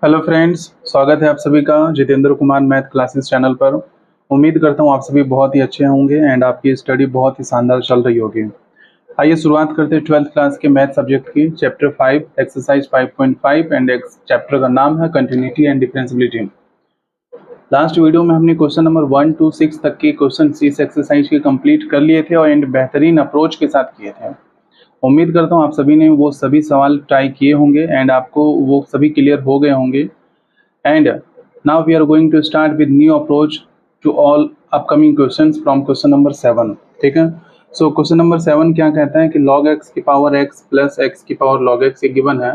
Hello friends, स्वागत है आप सभी का Jitendra Kumar math classes channel पर। उम्मीद करता हूँ आप सभी बहुत ही अच्छे होंगे एंड आपकी स्टडी बहुत ही शानदार चल रही होगी। आइए शुरुआत करते हैं 12th क्लास के मैथ सब्जेक्ट की। चैप्टर 5 एक्सरसाइज 5.5 एंड चैप्टर का नाम है continuity and differentiability. Last video में हमने क्वेश्चन नंबर 1 to 6 तक के क्वेश्चन इस एक्सरसाइज के कंप्लीट कर लिए थे और एंड बेहतरीन अप्रोच के साथ किए थे। उम्मीद करता हूँ आप सभी ने वो सभी सवाल ट्राई किए होंगे एंड आपको वो सभी क्लियर हो गए होंगे। And now we are going to start with new approach to all upcoming questions from question number 7। ठीक है, सो क्वेश्चन नंबर 7 क्या कहता है कि log x की पावर x प्लस x की पावर log x ये गिवन है।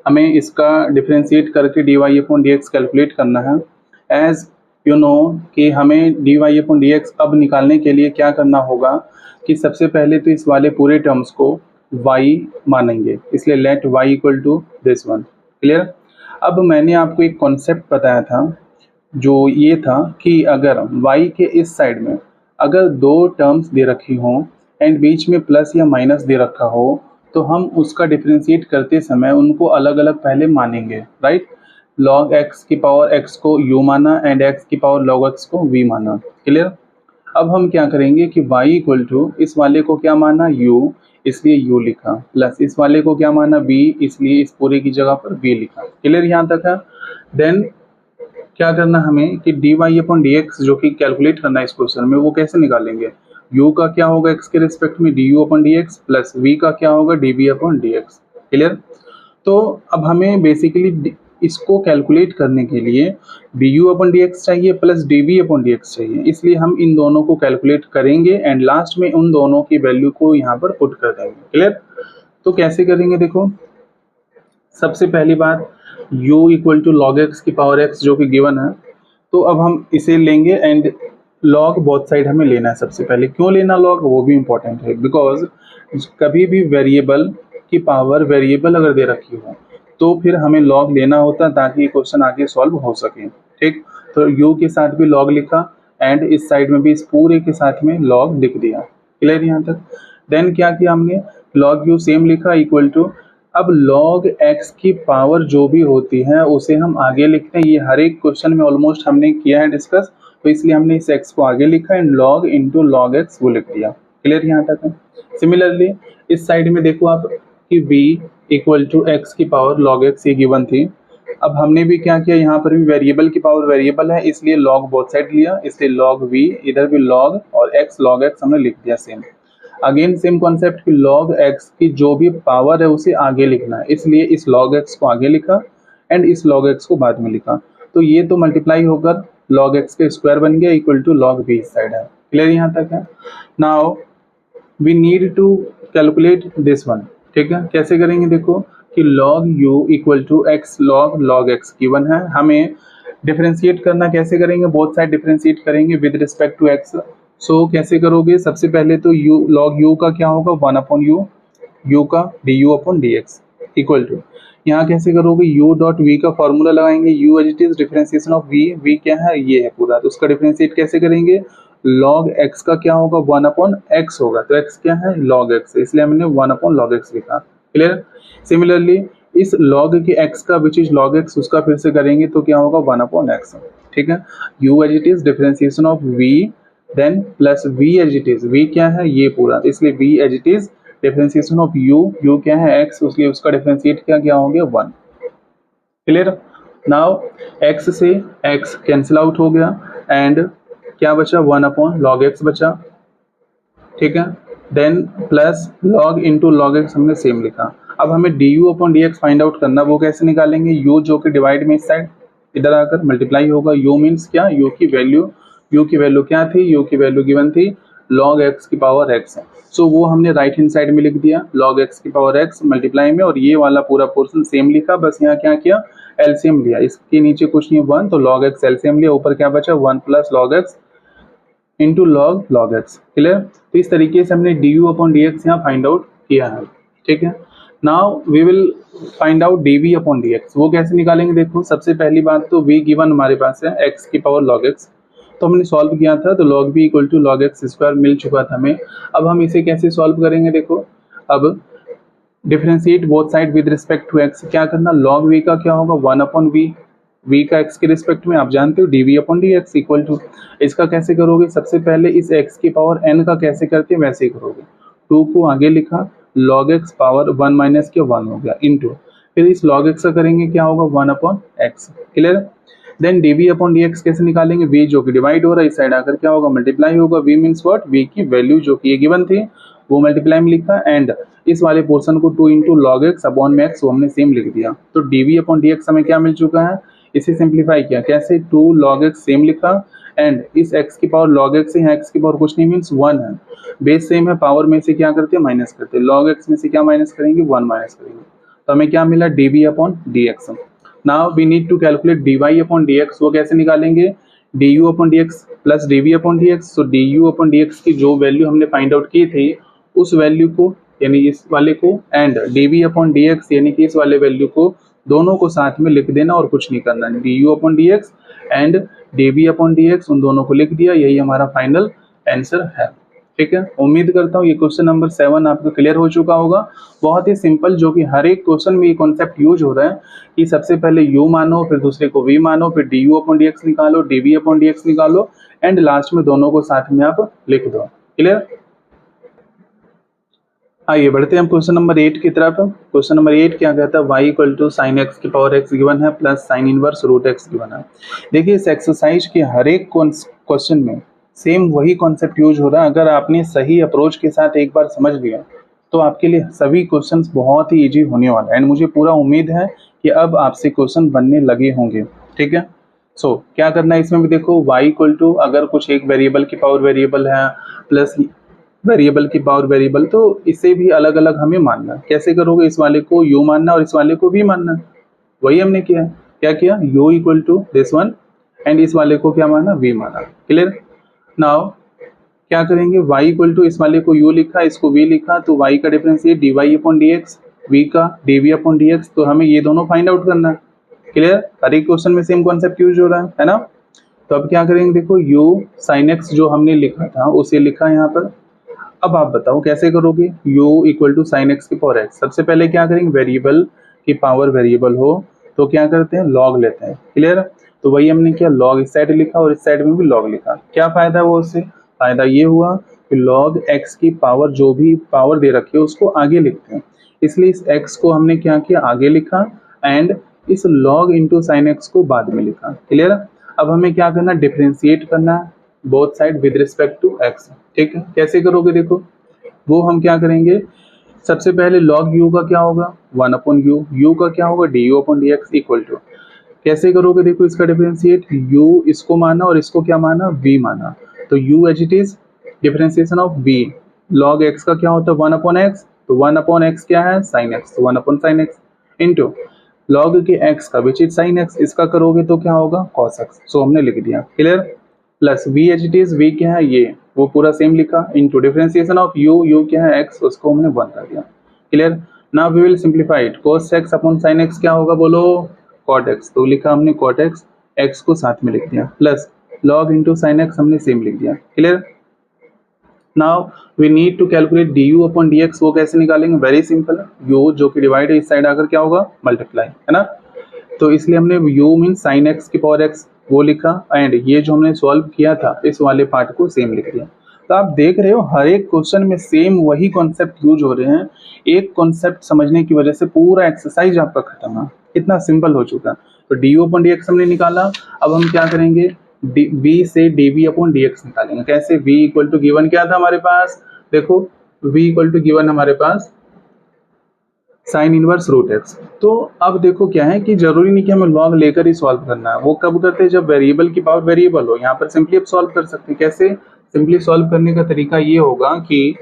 हमें इसका डिफ्रेंशिएट करके dy/dx कैलकुलेट करना है। एज यू नो कि हमें dy/dx अब निकालने के लिए क्या करना होगा कि सबसे पहले तो इस वाले पूरे टर्म्स को y मानेंगे, इसलिए let y equal to this one. Clear. अब मैंने आपको एक कॉन्सेप्ट बताया था जो ये था कि अगर y के इस साइड में अगर दो टर्म्स दे रखी हों एंड बीच में प्लस या माइनस दे रखा हो तो हम उसका डिफरेंशिएट करते समय उनको अलग अलग पहले मानेंगे, राइट। log x की पावर x को u माना एंड x की पावर log x को v माना। क्लियर। अब हम क्या करेंगे कि y इक्वल टू इस वाले को क्या माना u, इसलिए u लिखा, प्लस इस वाले को क्या माना v, इसलिए इस पूरे की जगह पर v लिखा। क्लियर यहाँ तक है। देन क्या करना हमें कि dy/dx जो कि कैलकुलेट करना है इस क्वेश्चन में, वो कैसे निकालेंगे। u का क्या होगा x के रिस्पेक्ट में du/dx प्लस v का क्या होगा dv/dx। क्लियर। तो अब हमें बेसिकली इसको कैलकुलेट करने के लिए du/dx चाहिए प्लस dv/dx चाहिए, इसलिए हम इन दोनों को कैलकुलेट करेंगे एंड लास्ट में उन दोनों की वैल्यू को यहाँ पर पुट कर देंगे। क्लियर। तो कैसे करेंगे देखो, सबसे पहली बात u equal to log x की पावर x जो कि गिवन है, तो अब हम इसे लेंगे एंड लॉग बोथ साइड हमें लेना है। सबसे पहले क्यों लेना लॉग, वो भी इंपॉर्टेंट है, बिकॉज कभी भी वेरिएबल की पावर वेरिएबल अगर दे रखी हो तो फिर हमें लॉग लेना होता ताकि क्वेश्चन आगे सॉल्व हो सके। ठीक, तो u के साथ भी लॉग लिखा एंड इस साइड में भी इस पूरे के साथ में लॉग लिख दिया। क्लियर यहाँ तक। देन क्या किया हमने, लॉग u सेम लिखा इक्वल टू, अब log x की पावर जो भी होती है उसे हम आगे लिखते हैं। ये हर एक क्वेश्चन में ऑलमोस्ट हमने किया है डिस्कस, तो इसलिए हमने इस x को आगे लिखा and log into log x वो लिख दिया। क्लियर यहाँ तक है। सिमिलरली इस साइड में देखो आप कि v इक्वल टू एक्स की पावर log x ये गिवन थी। अब हमने भी क्या किया, यहाँ पर भी वेरिएबल की पावर वेरिएबल है इसलिए log बोथ साइड लिया, इसलिए log v, इधर भी log और x log x हमने लिख दिया सेम। अगेन सेम कॉन्सेप्ट कि log x की जो भी पावर है उसे आगे लिखना है, इसलिए इस log x को आगे लिखा एंड इस log x को बाद में लिखा। तो ये तो मल्टीप्लाई होकर log x का स्क्वायर बन गया इक्वल टू log v इस साइड है। क्लियर यहाँ तक है। Now we need to calculate this one. ठीक है, कैसे करेंगे देखो कि log u equal to x log x given है, हमें डिफरेंशिएट करना कैसे करेंगे, बोथ साइड डिफरेंशिएट करेंगे with respect to x। So कैसे करोगे, सबसे पहले तो u log u का क्या होगा 1/u, u का du/dx इक्वल टू, यहाँ कैसे करोगे u डॉट v का फॉर्मूला लगाएंगे, u as it is differentiation of v क्या है ये है पूरा, तो उसका डिफरेंशिएट कैसे करेंगे, log x का क्या होगा 1/x होगा, तो x क्या है log x, इसलिए हमने 1/log x लिखा। क्लियर। सिमिलरली इस log के x का विच इज log x उसका फिर से करेंगे तो क्या होगा 1/x। ठीक है, u as it is differentiation of v then plus v as it is, v क्या है ये पूरा, इसलिए v as it is differentiation of u क्या है x, उसलिए उसका डिफरेंशिएट क्या हो गया 1। क्लियर। नाउ x से x कैंसिल आउट हो गया एंड क्या बचा 1/log x बचा। ठीक है, then plus log into log x हमने सेम लिखा। अब हमें du/dx फाइंड आउट करना, वो कैसे निकालेंगे, u जो कि डिवाइड में इस साइड इधर आकर मल्टीप्लाई होगा, u मीन्स क्या, u की वैल्यू क्या थी, u की वैल्यू गिवन थी log x की पावर x है, सो वो हमने राइट हैंड साइड में लिख दिया log x की पावर x मल्टीप्लाई में, और ये वाला पूरा पोर्शन सेम लिखा, बस यहाँ क्या किया एलसीएम लिया, इसके नीचे कुछ नहीं 1 तो log x एलसीएम लिया, ऊपर क्या बचा 1 plus log x into log x। Clear. तो इस तरीके से हमने du/dx यहाँ फाइंड आउट किया है। ठीक है, now we will find out dv/dx, वो कैसे निकालेंगे देखो, सबसे पहली बात तो v गिवन हमारे पास है x की पावर log x, तो हमने सॉल्व किया था तो log v equal to log x square मिल चुका था हमें। अब हम इसे कैसे सॉल्व करेंगे देखो, अब differentiate both side with respect to x, क्या करना log v का क्या होगा 1/v v का x के रिस्पेक्ट में, आप जानते हो dv upon dx equal to, इसका कैसे करोगे, सबसे पहले इस x की पावर n का कैसे करते हैं वैसे ही करोगे, 2 को आगे लिखा, log x पावर 1 माइनस के 1 हो गया इंटू, फिर इस log x का करेंगे क्या होगा 1 upon x, clear. Then dv upon dx कैसे निकालेंगे, v जो कि डिवाइड हो रहा है इस साइड आकर क्या होगा मल्टीप्लाई होगा, v मीन्स व्हाट, v की वैल्यू जो कि ये गिवन थी वो मल्टीप्लाई में लिखा, एंड इस वाले पोर्शन को 2 इंटू लॉग एक्स अपॉन में एक्स वो हमने सेम लिख दिया। तो dv अपॉन dx हमें क्या मिल चुका है, इसे सिंप्लीफाई किया कैसे, 2 log x सेम लिखा, एंड इस x की पावर log x है, x की पावर कुछ नहीं मीन्स 1 है, बेस सेम है, पावर में से क्या करते हैं माइनस करते हैं, log x में से क्या माइनस करेंगे 1 माइनस करेंगे, तो हमें क्या मिला dv upon dx। Now we need to calculate dy upon dx, वो कैसे निकालेंगे, du upon dx plus dv upon dx। So du upon dx की जो वैल्यू हमने फाइंड आउट की थी उस वैल्यू को यानी इस वाले को, एंड dv अपॉन dx यानी कि इस वाले वैल्यू को, दोनों को साथ में लिख देना और कुछ नहीं करना, du upon dx and dv upon dx उन दोनों को लिख दिया, यही हमारा फाइनल आंसर है। ठीक है, उम्मीद करता हूँ ये क्वेश्चन नंबर 7 आपका क्लियर हो चुका होगा। बहुत ही सिंपल, जो कि हर एक क्वेश्चन में ये कॉन्सेप्ट यूज हो रहा है कि सबसे पहले u मानो, फिर दूसरे को v मानो, फिर du अपॉन dx निकालो, dv अपॉन dx निकालो, एंड लास्ट में दोनों को साथ में आप लिख दो। क्लियर, आइए बढ़ते हैं हम क्वेश्चन नंबर 8 की तरफ। क्वेश्चन नंबर 8 क्या कहता है, y equal to sine x की पावर x गिवन है plus sine inverse root x given है। देखिए इस एक्सरसाइज के हर एक क्वेश्चन में सेम वही कॉन्सेप्ट यूज हो रहा है। अगर आपने सही अप्रोच के साथ एक बार समझ लिया तो आपके लिए सभी क्वेश्चंस बहुत ही इजी होने वाला है, एंड मुझे पूरा उम्मीद है कि अब आपसे क्वेश्चन बनने लगे होंगे। ठीक है, सो क्या करना है इसमें भी देखो, y इक्वल टू अगर कुछ एक वेरिएबल की पावर वेरिएबल है प्लस वेरिएबल की पावर वेरिएबल, तो इसे भी अलग अलग हमें मानना। कैसे करोगे, इस वाले को u मानना और इस वाले को v मानना, वही हमने किया। क्या किया, u equal to this one and इस वाले को क्या माना v माना। क्लियर, नाउ क्या करेंगे, y इक्वल टू इस वाले को u लिखा, इसको v लिखा, तो y का डिफरेंस ये dy अपॉन dx, v का dv अपॉन dx, तो हमें ये दोनों फाइंड आउट करना है। क्लियर, हर एक क्वेश्चन में सेम कॉन्सेप्ट यूज हो रहा है ना। तो अब क्या करेंगे, देखो u sin x जो हमने लिखा था उसे लिखा यहाँ पर। अब आप बताओ कैसे करोगे, u equal to sine x की पावर x। सबसे पहले क्या करेंगे, वेरिएबल की पावर वेरिएबल हो तो क्या करते हैं लॉग लेते हैं। क्लियर, तो वही हमने किया, लॉग इस साइड लिखा और इस साइड में भी लॉग लिखा। क्या फायदा वो, उससे फायदा ये हुआ कि लॉग x की पावर जो भी पावर दे रखी है उसको आगे लिखते हैं, इसलिए इस x को हमने क्या किया आगे लिखा, एंड इस लॉग इंटू साइन एक्स को बाद में लिखा। क्लियर, अब हमें क्या करना, डिफरेंशिएट करना both side with respect to x। ठीक है, कैसे करोगे, देखो वो हम क्या करेंगे, सबसे पहले log u का क्या होगा 1 अपॉन u, u का क्या होगा du upon dx equal to, कैसे करोगे, देखो इसका डिफरेंशिएट, u इसको माना और इसको क्या माना v माना, तो u as it is differentiation of v, log x का क्या होता है 1 अपॉन x, तो 1 अपॉन x क्या है sin x, तो 1 upon sin x into log के x का विच इज sin x, इसका करोगे तो क्या होगा cos x। सो हमने लिख दिया। Clear, plus v H it is, v क्या है ये वो पूरा सेम लिखा, इंटू डिफरेंशिएशन ऑफ u क्या है x, उसको हमने 1 कर दिया। Clear, now we will simplify it, cos x upon sin x क्या होगा बोलो cot x, तो लिखा हमने cot x, x को साथ में लिख दिया, plus log into sin x हमने सेम लिख दिया। Clear, now we need to calculate du upon dx, वो कैसे निकालेंगे, वेरी सिंपल, u जो कि डिवाइड है इस साइड आकर क्या होगा मल्टीप्लाई, है ना, तो इसलिए हमने u मीन sin x की पावर x वो लिखा, एंड ये जो हमने सॉल्व किया था इस वाले पार्ट को सेम लिख दिया। तो आप देख रहे हो हर एक क्वेश्चन में सेम वही कॉन्सेप्ट यूज हो रहे हैं, एक कॉन्सेप्ट समझने की वजह से पूरा एक्सरसाइज आपका खत्म है, इतना सिंपल हो चुका। तो du अपॉन dx हमने निकाला, अब हम क्या करेंगे, v से dv अपॉन dx निकालेंगे। कैसे, v इक्वल टू गिवन क्या था हमारे पास, देखो v इक्वल टू गिवन हमारे पास साइन इनवर्स रूट एक्स। तो अब देखो क्या है कि जरूरी नहीं कि हमें लॉग लेकर ही सॉल्व करना है, वो कब करते हैं जब वेरिएबल की पावर वेरिएबल हो। यहाँ पर सिंपली आप सॉल्व कर सकते हैं। कैसे, सिंपली सॉल्व करने का तरीका ये होगा कि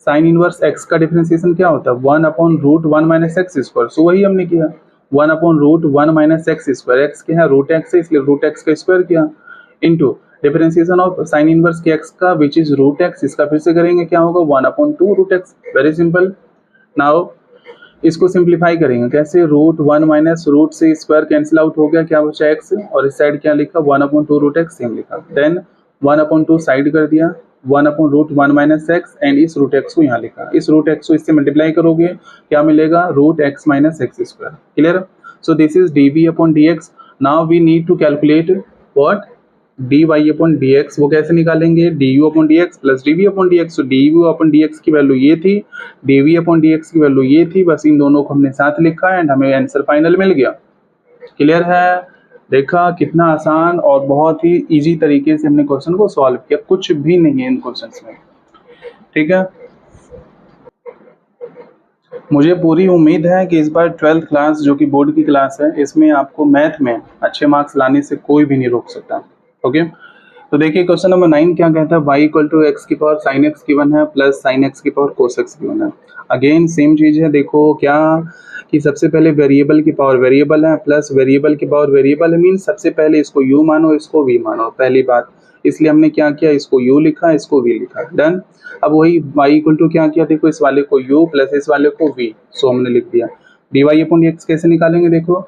साइन इनवर्स एक्स का डिफरेंशिएशन क्या होता है 1 upon root 1 minus x square, so वही हमने किया 1 upon root 1 minus x square, x के यहाँ रूट एक्स है इसलिए रूट एक्स का स्क्वायर किया, into differentiation of sine inverse के एक्स का विच इज रूट एक्स, इसका फिर से करेंगे क्या होगा 1 upon 2 root x, very simple. नाउ इसको सिंप्लीफाई करेंगे, कैसे, रूट 1 माइनस रूट से स्क्वायर कैंसिल आउट हो गया, क्या बचा एक्स, और इस साइड क्या लिखा 1 अपॉन 2 रूट एक्स सेम लिखा, देन 1 अपॉन 2 साइड कर दिया, 1 upon root 1 minus x, and इस रूट एक्स को यहाँ लिखा, इस रूट एक्स को इससे मल्टीप्लाई करोगे क्या मिलेगा root x minus x square. Clear, so this is dv upon dx। Now we need to calculate what d y upon d x. वो कैसे निकालेंगे, d u upon d x plus d v upon d x. तो d u upon d x की value ये थी, d v upon d x की value ये थी, बस इन दोनों को हमने साथ लिखा एंड हमें आंसर फाइनल मिल गया। क्लियर है? देखा कितना आसान और बहुत ही इजी तरीके से हमने क्वेश्चन को सॉल्व किया, कुछ भी नहीं है इन क्वेश्चंस में। ठीक है, मुझे पूरी उम्मीद है कि इस बार 12th क्लास जो कि बोर्ड की क्लास है, इसमें आपको मैथ में अच्छे मार्क्स लाने से कोई भी नहीं रोक सकता। ओके, तो देखिए क्वेश्चन नंबर 9 क्या कहता है, y इक्वल टू एक्स की पावर साइन एक्स गिवन है प्लस साइन एक्स की पावर कोस एक्स गिवन है। अगेन सेम चीज है, देखो क्या कि सबसे पहले वेरिएबल की पावर वेरिएबल है प्लस वेरिएबल की पावर वेरिएबल है, मीन सबसे पहले इसको u मानो इसको v मानो, पहली बात। इसलिए हमने क्या किया, इसको u लिखा इसको v लिखा, डन। अब वही y इक्वल टू क्या किया, देखो इस वाले को u प्लस इस वाले को v, सो हमने लिख दिया। D y upon d x कैसे निकालेंगे, देखो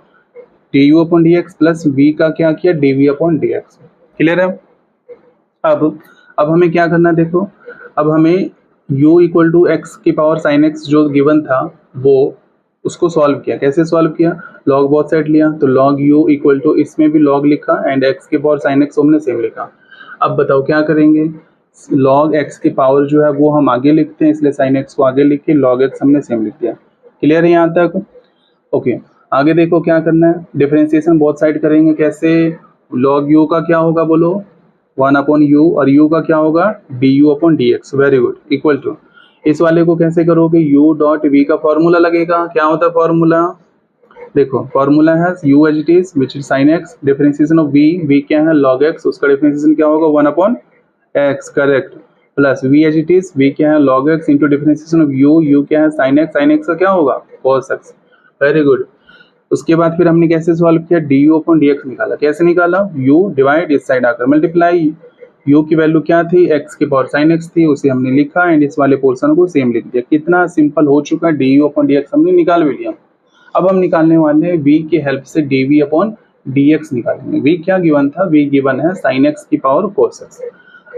d u upon d x plus v का क्या किया, d v upon d x. Clear है? अब हमें क्या करना है, देखो अब हमें u इक्वल टू एक्स की पावर साइन एक्स जो गिवन था वो उसको सॉल्व किया। कैसे सॉल्व किया, लॉग बोथ साइड लिया, तो लॉग u इक्वल टू इसमें भी लॉग लिखा एंड x की पावर साइन एक्स हमने सेम लिखा। अब बताओ क्या करेंगे, लॉग x की पावर जो है वो हम आगे लिखते हैं, इसलिए साइन x को आगे लिख के लॉग x हमने सेम लिख दिया। क्लियर है यहाँ तक? ओके, आगे देखो क्या करना है, डिफरेंशिएशन बोथ साइड करेंगे। कैसे, लॉग u का क्या होगा बोलो, 1 अपॉन यू, और u का क्या होगा, d u upon d x. Very good, equal to इस वाले को कैसे करोगे, u डॉट v का फॉर्मूला लगेगा। क्या होता है फॉर्मूला, देखो फॉर्मूला है u as it is which is sine x, differentiation of v क्या है लॉग x, उसका डिफरेंशिएशन क्या होगा 1 upon x, correct, plus v as it is v क्या है log x into differentiation of u क्या है sin x का क्या होगा cos x। वेरी गुड, उसके बाद फिर हमने कैसे सॉल्व किया, du अपॉन dx निकाला। कैसे निकाला, u डिवाइड इस साइड आकर मल्टीप्लाई, u की वैल्यू क्या थी, x की पावर sin x थी, उसे हमने लिखा एंड इस वाले पोर्शन को सेम लिख दिया। कितना सिंपल हो चुका है, du अपॉन dx हमने निकाल भी लिया। अब हम निकालने वाले हैं v की हेल्प से dv अपॉन dx निकालेंगे। v क्या गिवन था, v गिवन है sin x की power cos x।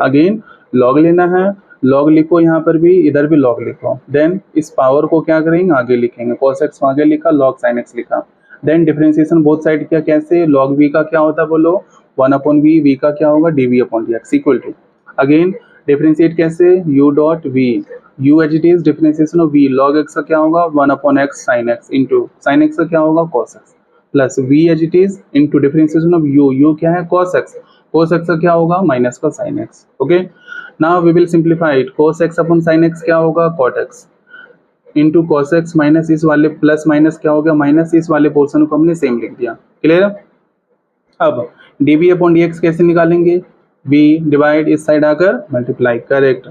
Again log लेना है, लॉग लिखो यहाँ पर भी, इधर भी लॉग लिखो, देन इस पावर को क्या करेंगे आगे लिखेंगे, cos x आगे लिखा, log sin x लिखा। देन डिफरेंशिएशन बोथ साइड किया। कैसे, log v का क्या होता है बोलो, 1 अपॉन v का क्या होगा, dv upon dx equal to, again differentiate कैसे, u dot v, u as it is differentiation of v, log x का क्या होगा 1 upon x sin x into sin x का क्या होगा cos x, plus v as it is into differentiation of u क्या है cos x का क्या होगा माइनस का sin x। Okay, now we will simplify it, cos x upon sin x क्या होगा cot x into cos x minus इस वाले प्लस माइनस क्या हो गया माइनस, इस वाले पोर्शन को हमने सेम लिख दिया। क्लियर? अब dv अपॉन dx कैसे निकालेंगे, v डिवाइड इस साइड आकर मल्टीप्लाई, करेक्ट,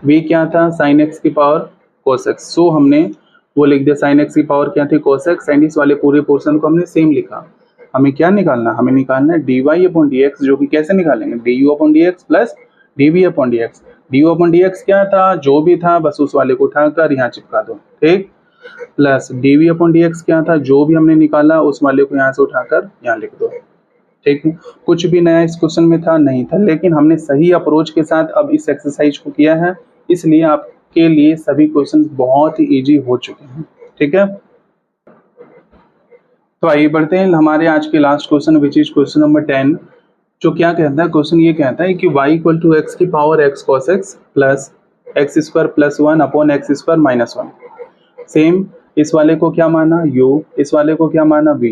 v क्या था sin x की पावर cos x, सो हमने वो लिख दिया sin x की पावर क्या थी cos x एंड इस वाले पूरे पोर्शन को हमने सेम लिखा। हमें क्या निकालना, हमें निकालना है dy अपॉन dx, जो कि कैसे निकालेंगे, du upon dx plus dv upon dx। du upon dx क्या था, जो भी था बस उस वाले को उठाकर यहाँ चिपका दो, ठीक, प्लस dv अपॉन dx क्या था, जो भी हमने निकाला उस वाले को यहाँ से उठाकर यहाँ लिख दो। ठीक, कुछ भी नया इस क्वेश्चन में था नहीं था, लेकिन हमने सही अप्रोच के साथ अब इस एक्सरसाइज को किया है, इसलिए आपके लिए सभी क्वेश्चन बहुत ही इजी हो चुके हैं। ठीक है, तो आइए बढ़ते हैं हमारे आज के last question which is question number 10, जो क्या कहता है, क्वेश्चन ये कहता है कि y इक्वल टू एक्स की power x cos x plus x square plus 1 upon x square minus 1। Same इस वाले को क्या माना u, इस वाले को क्या माना v,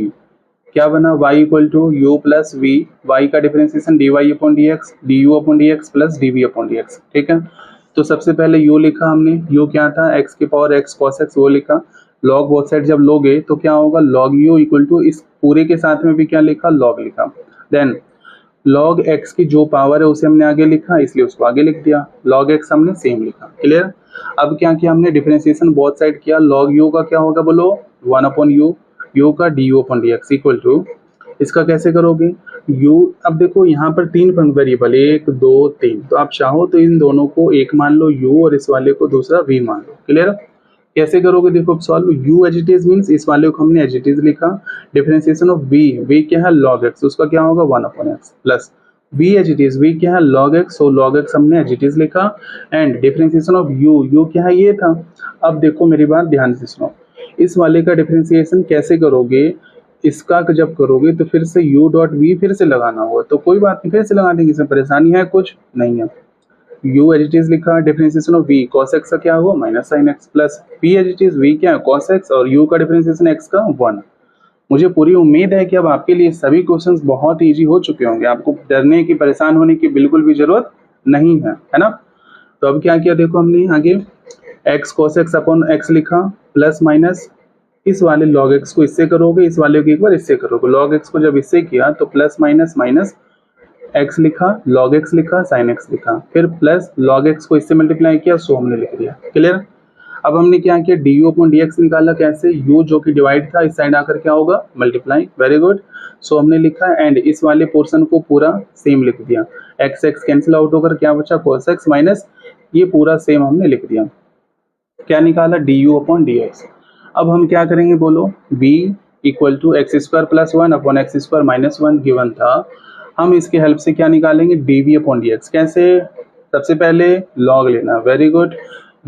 क्या बना y equal to u plus v, y का differentiation dy upon dx, du upon dx plus dv upon dx। ठीक है, तो सबसे पहले u लिखा हमने, u क्या था x की पावर x cos x, वो लिखा, लॉग बोथ साइड जब लोगे तो क्या होगा log u इक्वल टू इस पूरे के साथ में भी क्या लिखा log लिखा, देन log x की जो पावर है उसे हमने आगे लिखा इसलिए उसको आगे लिख दिया, log x हमने सेम लिखा। क्लियर? अब क्या किया हमने, डिफरेंशिएशन बोथ साइड किया, log u का क्या होगा बोलो 1 अपॉन u का du upon dx equal to, इसका कैसे करोगे u, अब देखो यहाँ पर 3 वेरिएबल 1 2 3, तो आप चाहो तो इन दोनों को एक मान लो u और इस वाले को दूसरा v मान लो। क्लियर? कैसे करोगे, देखो solve, u as it is means इस वाले को हमने एज इट इज लिखा, डिफरेंशिएशन ऑफ v क्या है log x, उसका क्या होगा 1 upon x, plus v as it is, v क्या है log x, so log x हमने एज इट इज लिखा एंड डिफरेंशिएशन ऑफ u क्या है ये था। अब देखो मेरी बात ध्यान से सुनो, इस वाले का डिफरेंशिएशन कैसे करोगे, इसका जब करोगे तो फिर से u डॉट v फिर से लगाना होगा, तो कोई बात नहीं, फिर से लगा देंगे, इसमें परेशानी है कुछ नहीं है। u एज इट इज लिखा, differentiation of v cos x का क्या हुआ minus sine x, plus v as it is v क्या है cos x, और u का डिफरेंशिएशन x का 1। मुझे पूरी उम्मीद है कि अब आपके लिए सभी क्वेश्चंस बहुत इजी हो चुके होंगे, आपको डरने की, परेशान होने की बिल्कुल भी जरूरत नहीं है ना। तो अब क्या किया देखो हमने आगे, x cos x upon x लिखा, प्लस माइनस इस वाले log x को इससे करोगे, इस वाले को एक बार इससे करोगे, log x को जब इससे किया तो प्लस माइनस माइनस x लिखा, log x लिखा, sin x लिखा, फिर प्लस log x को इससे मल्टीप्लाई किया, सो हमने लिख दिया। क्लियर। अब हमने क्या किया, du अपॉन dx निकाला, कैसे, u जो कि डिवाइड था इस साइड आकर क्या होगा मल्टीप्लाई, वेरी गुड। सो हमने लिखा एंड इस वाले पोर्शन को पूरा सेम लिख दिया, x x कैंसिल आउट होकर क्या बचा cos x माइनस ये पूरा सेम हमने लिख दिया, क्या निकाला du अपॉन dx। अब हम क्या करेंगे बोलो, b equal to x square plus 1 upon x square minus 1 given था, हम इसके हेल्प से क्या निकालेंगे dv अपॉन dx। कैसे, सबसे पहले log लेना, वेरी गुड,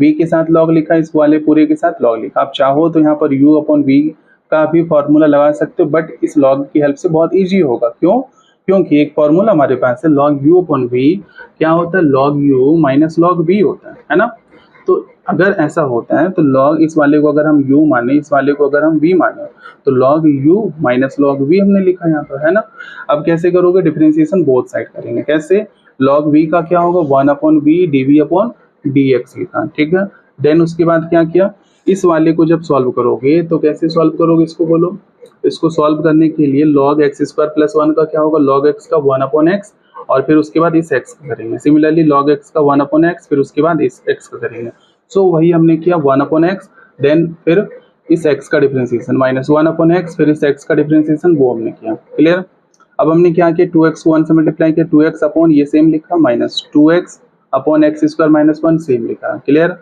v के साथ log लिखा, इस वाले पूरे के साथ log लिखा। आप चाहो तो यहाँ पर u अपॉन v का भी फॉर्मूला लगा सकते हो, बट इस log की हेल्प से बहुत इजी होगा, क्यों, क्योंकि एक फॉर्मूला हमारे पास है log u अपॉन v क्या होता है, log u minus log v होता है ना। तो अगर ऐसा होता है तो log इस वाले को अगर हम u माने, इस वाले को अगर हम v माने, तो log u minus log v हमने लिखा यहाँ पर, है ना। अब कैसे करोगे, डिफरेंशिएशन बोथ साइड करेंगे, कैसे, log v का क्या होगा 1 upon v dv upon dx लिखा, ठीक है। देन उसके बाद क्या किया, इस वाले को जब सॉल्व करोगे तो कैसे सॉल्व करोगे इसको बोलो, इसको सॉल्व करने के लिए log x स्क्वायर प्लस 1 का क्या होगा log x का 1 अपॉन x, और फिर उसके बाद इस x का करेंगे, सिमिलरली log x का 1 अपॉन x, फिर उसके बाद इस x का करेंगे। सो वही हमने किया 1 अपॉन x, देन फिर इस x का डिफरेंशिएशन माइनस 1 अपॉन x, फिर इस x का डिफरेंशिएशन वो हमने किया। क्लियर। अब हमने क्या किया, 2x को 1 से मल्टीप्लाई किया, 2x अपॉन ये सेम लिखा minus 2x upon x square minus 1 same लिखा। क्लियर।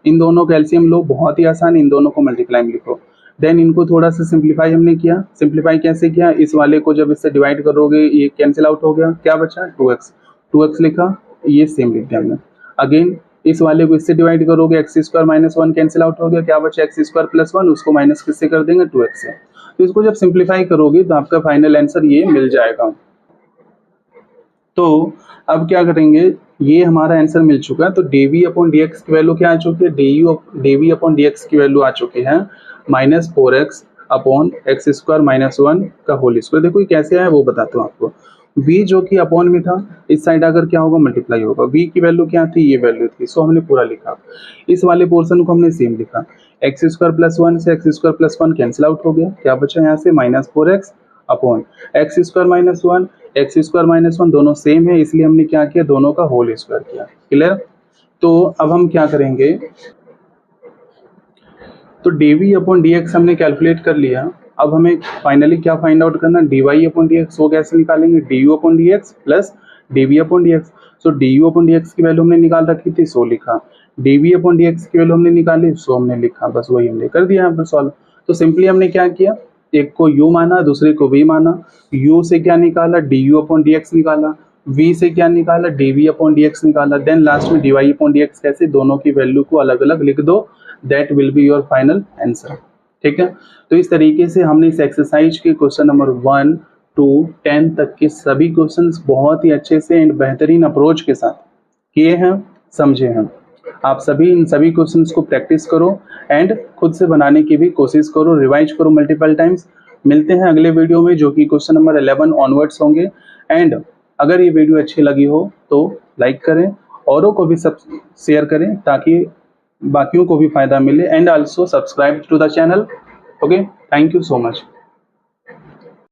इन दोनों का एलसीएम लो, बहुत ही आसान, इन दोनों को मल्टीप्लाई में लिखो। देन इनको थोड़ा सा सिंप्लीफाई हमने किया, सिंप्लीफाई कैसे किया, इस वाले को जब इससे डिवाइड करोगे ये कैंसिल आउट हो गया, क्या बचा 2x लिखा, ये सेम लिख दिया हमने। अगेन इस वाले को इससे डिवाइड करोगे, x square minus 1 cancel out हो गया, क्या बचा एक्स स्क्वायर प्लस 1, उसको माइनस किससे कर देंगे 2x से। तो इसको जब सिंप्लीफाई करोगे तो आपका फाइनल आंसर ये मिल जाएगा। तो अब क्या करेंगे, ये हमारा आंसर मिल चुका है, तो dv अपॉन dx की वैल्यू क्या आ चुकी है, dv अपॉन dx की वैल्यू आ चुकी है minus 4x upon x square minus 1 का होल स्क्वायर। देखो ये कैसे आया वो बताता हूँ आपको। v जो कि अपॉन में था, इस साइड आकर क्या होगा मल्टीप्लाई होगा, v की वैल्यू क्या थी, ये वैल्यू थी, सो हमने पूरा लिखा। इस वाले पोर्शन को हमने सेम लिखा, एक्स स्क्वायर प्लस 1 से x square plus 1 cancel out हो गया, क्या बचा यहाँ से minus 4x upon x square minus 1, x square minus 1 दोनों सेम है, इसलिए हमने क्या किया, दोनों का होल स्क्वायर किया। क्लियर। तो अब हम क्या करेंगे, तो dv अपॉन dx हमने कैलकुलेट कर लिया। अब हमें फाइनली क्या फाइंड आउट करना, dy अपॉन dx, वो कैसे निकालेंगे, du upon dx plus dv upon dx। So du upon dx की वैल्यू हमने निकाल रखी थी, सो लिखा, dv अपॉन dx की वैल्यू हमने निकाली, सो हमने लिखा, बस वही हमने कर दिया यहाँ पर सॉल्व। तो सिंपली हमने क्या किया, एक को u माना, दूसरे को v माना, u से क्या निकाला, du अपॉन dx निकाला, v से क्या निकाला, dv अपॉन dx निकाला, देन लास्ट में dy अपॉन dx, कैसे, दोनों की वैल्यू को अलग अलग लिख दो, that will be your final answer. ठीक है। तो इस तरीके से हमने इस एक्सरसाइज के क्वेश्चन नंबर 1 to 10 तक के सभी क्वेश्चंस बहुत ही अच्छे से एंड बेहतरीन अप्रोच के साथ किए हैं, समझे हैं। आप सभी इन सभी क्वेश्चंस को प्रैक्टिस करो एंड खुद से बनाने की भी कोशिश करो, रिवाइज करो मल्टीपल टाइम्स। मिलते हैं अगले वीडियो में जो कि क्वेश्चन नंबर 11 ऑनवर्ड्स होंगे। एंड अगर ये वीडियो अच्छी लगी हो तो लाइक करें, औरों को भी सब शेयर करें ताकि बाकियों को भी फायदा मिले, and also subscribe to the channel. Okay, thank you so much.